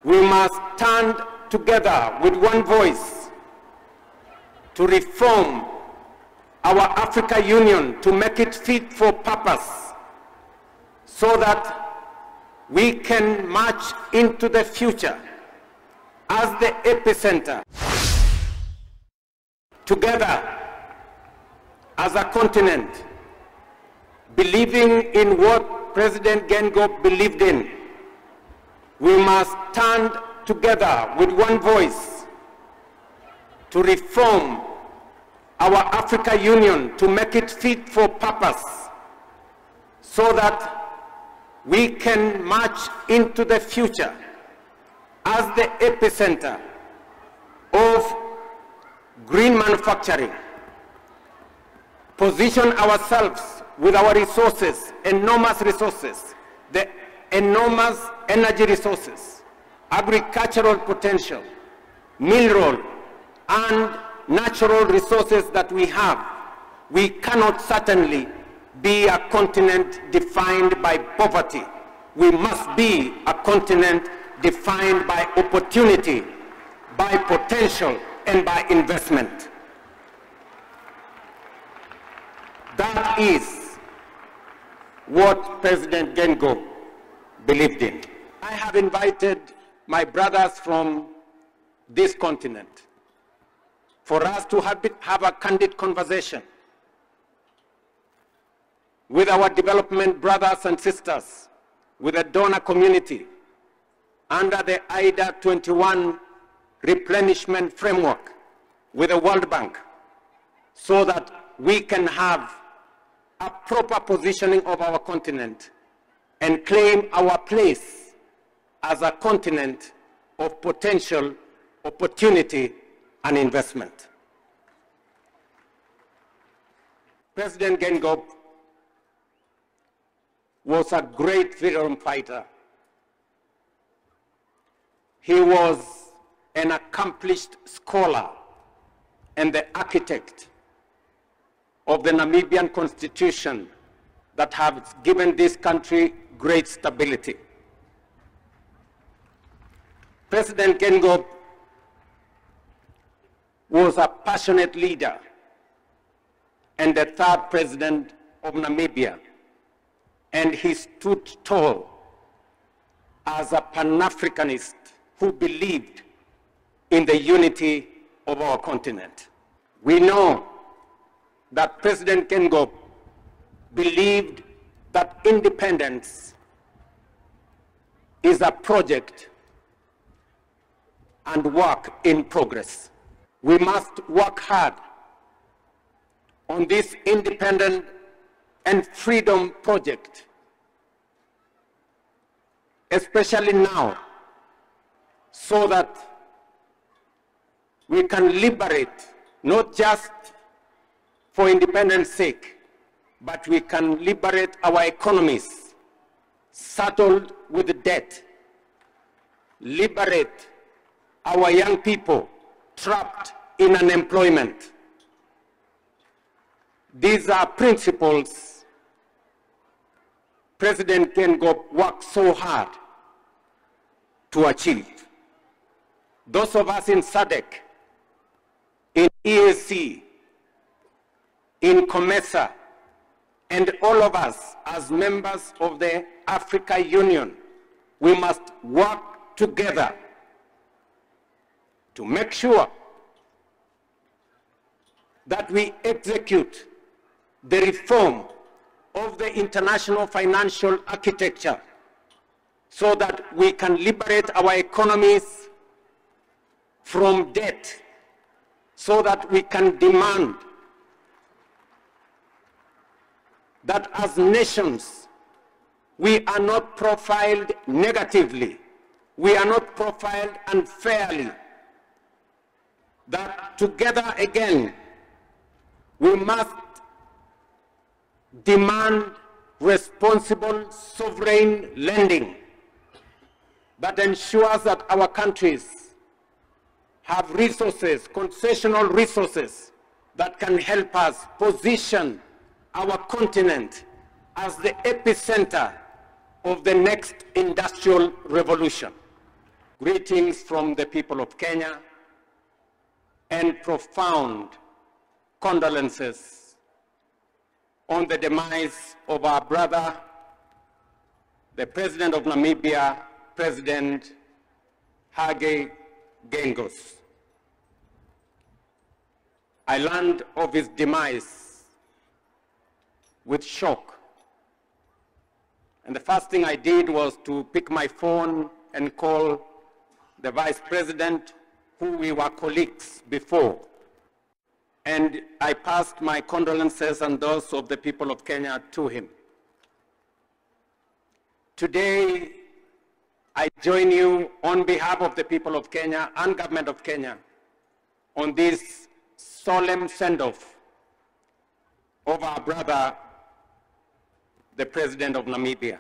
We must stand together with one voice to reform our Africa Union to make it fit for purpose so that we can march into the future as the epicenter, together as a continent, believing in what President Gengop believed in. We must stand together with one voice to reform our Africa Union to make it fit for purpose so that we can march into the future as the epicenter of green manufacturing, position ourselves with our resources, enormous resources, the enormous energy resources, agricultural potential, mineral and natural resources that we have. We cannot certainly be a continent defined by poverty. We must be a continent defined by opportunity, by potential, and by investment. That is what President Gengop believed in. I have invited my brothers from this continent for us to have a candid conversation with our development brothers and sisters, with the donor community, under the IDA 21 replenishment framework with the World Bank, so that we can have a proper positioning of our continent and claim our place as a continent of potential, opportunity, and investment. President Gengop was a great freedom fighter. He was an accomplished scholar and the architect of the Namibian constitution that has given this country great stability. President Gengop was a passionate leader and the third president of Namibia, and he stood tall as a Pan-Africanist who believed in the unity of our continent. We know that President Gengop believed that independence is a project and work in progress. We must work hard on this independent and freedom project, especially now, so that we can liberate, not just for independence sake, but we can liberate our economies saddled with debt, liberate our young people trapped in unemployment. These are principles President Gengop worked so hard to achieve. Those of us in SADC, in EAC, in COMESA, and all of us as members of the Africa Union, we must work together to make sure that we execute the reform of the international financial architecture so that we can liberate our economies from debt, so that we can demand that as nations we are not profiled negatively, we are not profiled unfairly, that together again we must demand responsible sovereign lending that ensures that our countries have resources, concessional resources, that can help us position our continent as the epicenter of the next industrial revolution. greetings from the people of Kenya, and profound condolences on the demise of our brother, the President of Namibia, President Hage Geingob. I learned of his demise with shock. And the first thing I did was to pick my phone and call the Vice President, who we were colleagues before. And I passed my condolences and those of the people of Kenya to him. Today, I join you on behalf of the people of Kenya and government of Kenya on this solemn send-off of our brother, the President of Namibia.